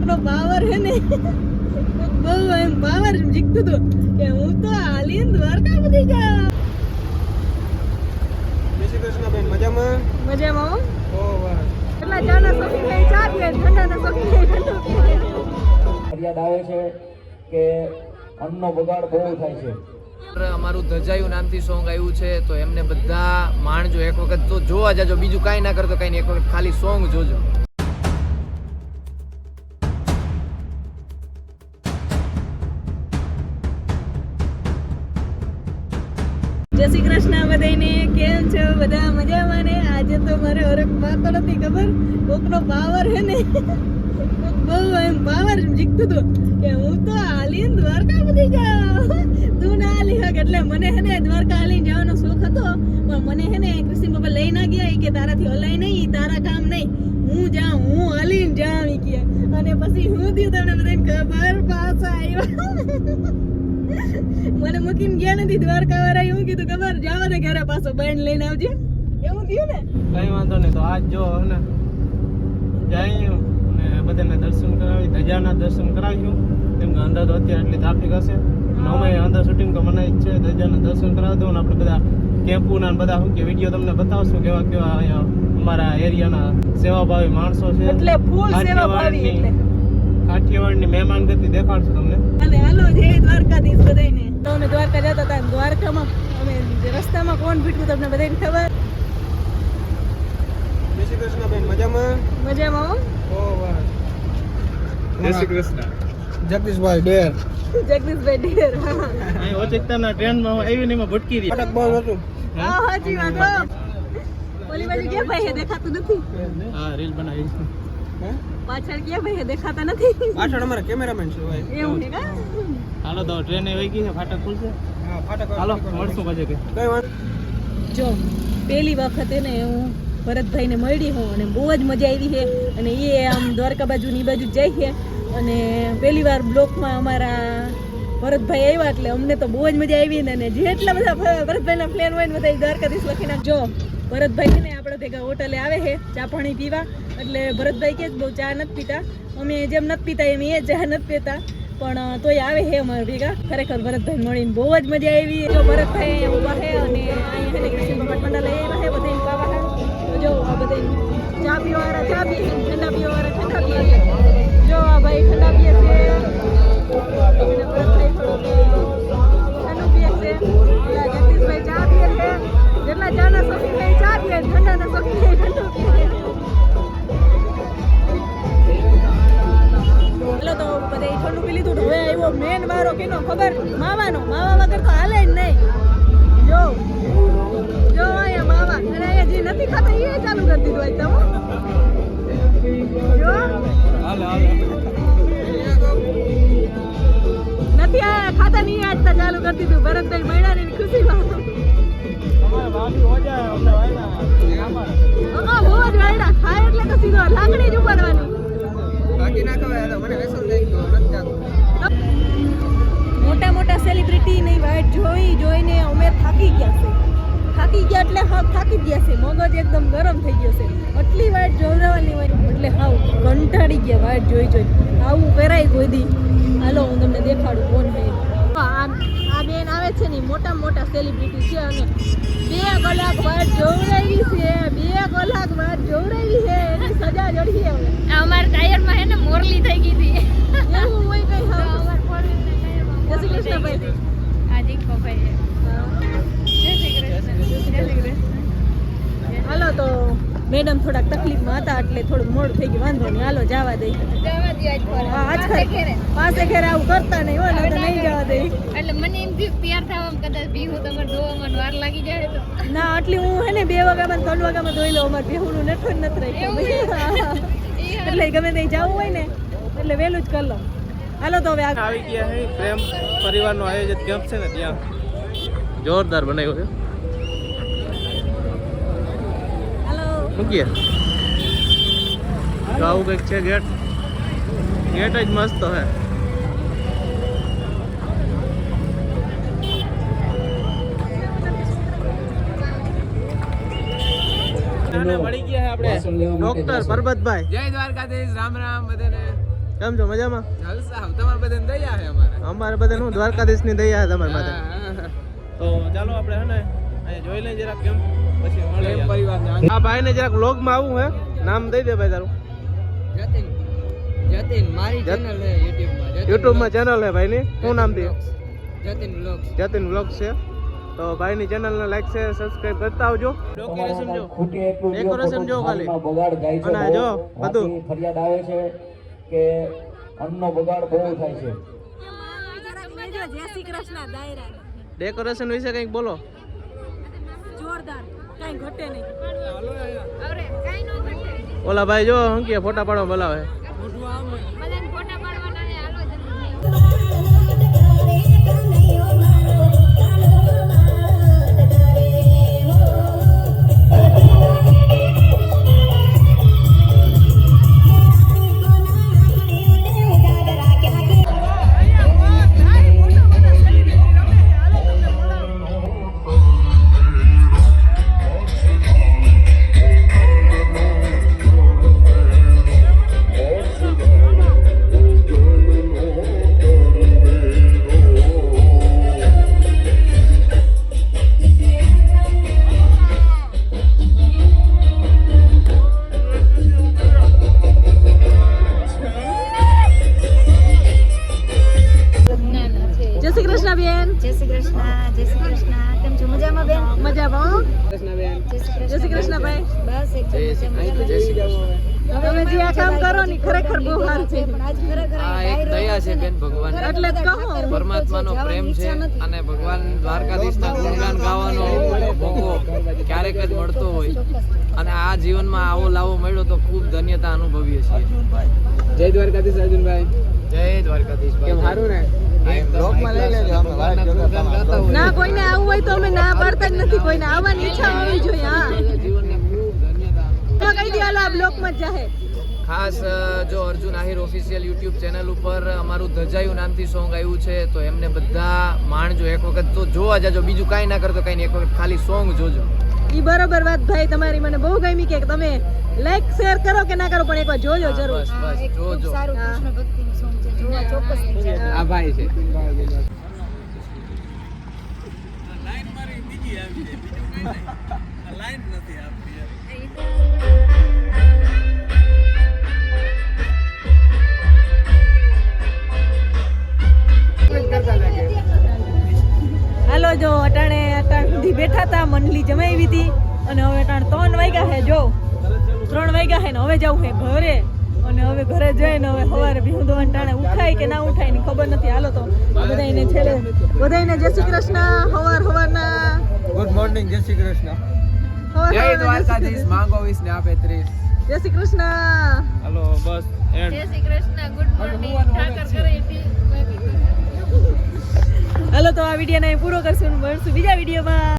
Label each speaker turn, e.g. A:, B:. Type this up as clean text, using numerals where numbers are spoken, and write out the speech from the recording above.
A: કોકનો power હે ને બહુ એમ પાવર જીકતું હતું કે હું તો હાલીન દ્વારકા બધી ગયા.
B: જય શ્રી કૃષ્ણ બેન, મજામાં?
A: મજામાં
B: ઓ વાહ.
A: એટલા ચાના શોખીન થઈ ચા પીએ, ઠંડાના શોખીન થઈ ઠંડુ પીએ.
C: ફરિયાદ આવે છે કે અન્નનો બગાડ બહુ થાય છે.
D: અમારું ધજાયું નામથી સોંગ આવ્યું છે, તો એમને બધા માણજો એક વખત તો જોવા જાજો. બીજું કાંઈ ના કરતો કાંઈ નહીં, એક વખત ખાલી સોંગ જોજો.
A: જય શ્રી કૃષ્ણ બધાને, કેમ છો બધા? મજામાં ને? આજે તો મારે હરખ પાતો નથી ખબર, કોકનો પાવર હે ને બહુ એમ પાવર જીકતું હતું કે હું તો હાલીન દ્વારકા બધી ગયા. તું ના હાલી હક એટલે મને હે ને દ્વારકા હાલીને જવાનો શોખ હતો, પણ મને હે ને કૃષ્ણ બાબા લઈ ના ગયા. ઈ કે તારાથી હલાય નહીં, તારા કામ નહીં, હું જાઉં, હું હાલીને જાઉં ઈ કે. અને પછી હું થયું તમને બધાને ખબર, પાછા આવ્યા. મને મૂકીને ગયા નથી દ્વારકા વાળા. એવું કીધું ખબર, જાવા દે ઘરે, પાછો બેન લઈને આવજે. એવું થયું ને?
B: કઈ વાંધો નહીં, તો આજ જો ને જઈએ ને બધાને દર્શન કરાવી, ધજાના દર્શન કરાવીશું. કેમ કે અંદર તો અત્યારે એટલી ટ્રાફિક હશે, અને અમે અંદર શૂટિંગ તો મનાઈ જ છે. ધજાના દર્શન કરાવી દઉં ને આપણે બધા કેમ્પોના બધા શું કે વિડીયો તમને બતાવશું કેવા કેવા અહીંયા અમારા એરિયાના સેવાભાવી માણસો છે.
A: એટલે ફૂલ સેવાભાવી, એટલે
B: કાઠિયાવાડની મહેમાન ગતિ દેખાડશું તમને.
A: અને હાલો જય દ્વારકાધીશ બધાને. તો અમે દ્વારકા જતા હતા, દ્વારકામાં અમે રસ્તામાં કોણ ભીટવું તમને બધાને ખબર.
B: જય શ્રી કૃષ્ણ બેન, મજામાં?
A: મજામાં
B: ઓ વાહ.
D: જય શ્રી કૃષ્ણ.
B: જગદીશભાઈ ડેર
A: જગદીશભાઈ ઢેર.
B: અહીં ઓચિકતાના ટ્રેનમાં આવી ને એમાં ભટકી રહી. ફટક બંધ હતું.
A: હા સાચી વાત. ઓલી બાજુ ક્યાં ભાઈ દેખાતું નથી?
B: હા, રીલ બનાવી.
A: પાછળ ક્યાં ભાઈ દેખાતા નથી?
B: પાછળ અમારા કેમેરામેન છે ભાઈ.
A: એવું છે કા?
B: હાલો તો ટ્રેન વહી ગઈ છે, ફાટક ખુલશે. હા, ફાટક. હાલો મળશું પછી. કઈ વાંધો.
A: જો પહેલી વખત એને હું ભરતભાઈને મળી હું, અને બહુ જ મજા આવી છે. અને એ આમ દ્વારકા બાજુ ની બાજુ જાય છે, અને પહેલી વાર બ્લોકમાં અમારા ભરતભાઈ આવ્યા, એટલે અમને તો બહુ જ મજા આવી. ને જેટલા બધા ભરતભાઈના પ્લેન હોય ને બધા દ્વારકાધીશ લખી નાખજો. ભરતભાઈ ને આપણે ભેગા હોટલે આવે છે ચા પાણી પીવા, એટલે ભરતભાઈ કે બહુ ચા નથી પીતા. અમે જેમ નથી પીતા એમ એ ચા નથી પીતા, પણ તોય આવે છે અમારા ભેગા. ખરેખર ભરતભાઈ મળીને બહુ જ મજા આવી. જો ભરતભાઈ અહીંયા ઊભા છે, અને અહીંયા છે ને કૃષ્ણ ભગવાન મંડળ લઈ આવ્યા છે બધાને પાવા છે. તો જો આ બધા ચા પીવાવાળા ચા પીએ, ઠંડા પીવાવાળા ઠંડા પીએ છે. જો આ ભાઈ ઠંડા પીએ છે, અને ભરતભાઈ થોડુંક ઠંડુ પીએ છે. જગદીશભાઈ ચા પીએ છે. જેટલા ચાના શોખીન થઈ ચા પીએ, ઠંડાના શોખીન થઈ ઠંડુ પીએ. ચાલો તો બધા ઠંડુ પી લીધું. હવે આવ્યો મેન વારો કેનો ખબર? માવાનો. માવા વગર તો હાલે જ નહીં. જો જો અહીંયા માવા, અને અહીંયા જે નથી ખાતા એ ચાલુ કરી દીધું. આજ તમે જો નથી આ ખાતા નહીં, આજ તો ચાલુ કરી દીધું. ભરતભાઈ મળ્યાની ખુશીમાં બહુ જ વાયડા ખાય એટલે તો સીધો લાકડી જ ઉપાડવાની.
B: બાકી ના ખવાય, મને વેસલ થઈ ગયો નથી જાતો.
A: મોટા મોટા સેલિબ્રિટીની વાઇટ જોઈને અમે થાકી ગયા છે. થાકી ગયા એટલે હાવ થાકી ગયા છે. મગજ એકદમ ગરમ થઈ ગયો છે. આટલી વાઇટ જોવરાવાની હોય એટલે હાવ કંટાળી ગયા વાઇટ જોઈ. આવું કરાય કોઈ દી? હાલો હું તમને દેખાડું કોણ છે. આ બેન આવે છે ને મોટા મોટા સેલિબ્રિટી છે, અને 2 કલાક વાઇટ જોવરાવી છે. 2 કલાક વાઇટ જોવરાવી છે, એની સજા જડી છે. હવે
E: અમારા ટાયરમાં હે ને મોરલી થઈ ગઈ હતી.
A: એવું હોય કઈ? હા,
E: અમાર ફોરવીલના ટાયરમાં
A: જય શ્રી કૃષ્ણ ભાઈ.
E: આ દીકો ભાઈ જય શ્રી કૃષ્ણ. જય શ્રી કૃષ્ણ.
A: હાલો તો મેડમ થોડાક તકલીફમાં હતા એટલે થોડું મોડું થઈ ગયું. વાંધો નહીં, હાલો જવા દઈ.
E: જવા દો આજ પર.
A: હા, આજ
E: પાસે ઘેરે.
A: પાસે ઘરે આવું કરતા નહીં હોય ને તો નહીં જવા દઈ.
E: એટલે મને એમ થયું તૈયાર થવામાં કદાચ ભીહું તમારે ધોવામાં વાર લાગી જાય તો.
A: ના, આટલી હું હે ને 2 વાગ્યામાં 3 વાગ્યામાં ધોઈ લઉં. અમારે બેહુનું નઠો જ નથી રાખ્યું. એટલે ગમે ત્યાં જવું હોય ને એટલે વહેલું જ કરી લઉં. હાલો તો હવે
B: આવી ગયા છે પ્રેમ પરિવારનો આયોજિત કેમ્પ છે ને, ત્યાં જોરદાર બનાવ્યો છે.
A: હાલો
B: મૂકીએ તો આવું કંઈક છે. ગેટ જ મસ્ત છે. મળી ગયા આપણે ડોક્ટર પરબતભાઈ.
D: જય દ્વારકાધીશ. રામ રામ બધાને.
B: કેમ છો મજામાં?
D: જલસા તમારે બધાને દયા છે અમારે.
B: અમારે બધા હું દ્વારકાધીશની દયા છે તમારી માથે. તો ચાલો આપણે હે ને અહીંયા જોઈ લઈએ જરાક કેમ પછી મળીએ.
D: પ્રેમ પરિવારને
B: આ ભાઈને જરાક વ્લોગમાં આવું હે. નામ દઈ દે ભાઈ તારું.
D: જતીન મારી ચેનલ છે યુટ્યુબમાં.
B: યુટ્યુબમાં ચેનલ હે ભાઈની. શું નામ થી?
D: જતીન વ્લોગ્સ.
B: જતીન વ્લોગ છે. તો ભાઈની ચેનલને લાઈક શેર સબસ્ક્રાઇબ કરતા આવજો. ડેકોરેશન જો.
C: ખૂટે એટલું લ્યો,
B: ડેકોરેશન જો
C: ખોટું
B: ખાલી.
C: થાળીમાં બગાડ જાય છે
B: અને
C: બહુ.
B: જો બધું.
C: બાકી ફરિયાદ આવે છે કે અન્નનો બગાડ બહુ થાય છે.
A: જય શ્રી કૃષ્ણ દાયરા
B: ડેકોરેશન વિશે કંઈક બોલો.
A: જોરદાર કઈ ઘટે નહીં.
E: અરે કાઈ નો ઘટે.
B: ઓલા ભાઈ જો હંકીએ ફોટા પાડવા બોલાવે.
E: બધાને ફોટા પાડવાના છે હાલો જલ્દી.
A: જય શ્રી કૃષ્ણ બેન.
E: જય શ્રી કૃષ્ણ. જય શ્રી કૃષ્ણ. કેમ છો મજામાં બેન?
A: મજામાં હો?
E: જય શ્રી
A: જય શ્રી કૃષ્ણ ભાઈ.
E: બસ એકદમ મજામાં.
A: તમે જે આ કામ કરો ને ખરેખર બહુ સારું છે.
E: પણ આજ ખરેખર
D: આ એક દયા છે બેન ભગવાન.
A: એટલે જ કહું
D: પરમાત્માનો પ્રેમ છે અને ભગવાન દ્વારકાધીશના ગુણગાન ગાવાનો મોકો ક્યારેક જ મળતો હોય અને આ જીવનમાં આવો લાવો મળ્યો તો ખૂબ ધન્યતા અનુભવીએ છીએ. જય દ્વારકાધીશ અર્જુનભાઈ. જય દ્વારકાધીશ. કેમ સારું ને? બ્લોગમાં લઈ લેજો. અમે વાત કરતા ગાતા હોય.
A: ના કોઈને આવવું હોય તો અમે ના પાડતા જ નથી. કોઈને આવવાની ઈચ્છા હોવી જોઈએ. હા
D: જીવનને ખૂબ ધન્યતા
A: તો કહી દે હાલો આ બ્લોકમાં જ જાહે.
D: ખાસ જો Arjun Ahir official YouTube channel ઉપર અમારું ધજાયું નામથી સોંગ આવ્યું છે તો એમને બધા માણજો એક વખત તો જોવા જાજો. બીજું કાંઈ ના કરતો કાંઈ નહીં, એક વખત ખાલી સોંગ જોજો.
A: ઈ બરોબર વાત ભાઈ તમારી મને બહુ ગમી કે તમે લાઈક શેર કરો કે ના કરો પણ એકવાર જોજો જરૂર.
D: બસ બસ જોજો.
E: સારું કૃષ્ણ ભક્તિનું સોંગ છે. જોવા ચોક્કસ જજો.
D: આ ભાઈ છે.
A: હાલો જો અટાણે સુધી બેઠા હતા મંડલી જમાવી હતી અને હવે અટાણ 3 વાગ્યા છે. જો 3 વાગ્યા છે ને હવે જવું છે ઘરે અને હવે ઘરે જઈને હવે સવારે ભીહું દોવાને ટાણે ઉઠાય કે ના ઉઠાય ની ખબર નથી. હાલો તો બધાયને છેલ્લે બધાયને જય શ્રી કૃષ્ણ. સવારના
D: ગુડ મોર્નિંગ. જય શ્રી કૃષ્ણ. જય દ્વારકાધીશ. માંગો 20 ને આપે 30.
A: જય શ્રી કૃષ્ણ.
B: હાલો બસ એન્ડ.
E: જય શ્રી કૃષ્ણ. Good morning. ઠાકર કરે હતી.
A: હાલો તો આ વિડીયોને અહીં પૂરો કરશું. મળશું બીજા વિડીયોમાં.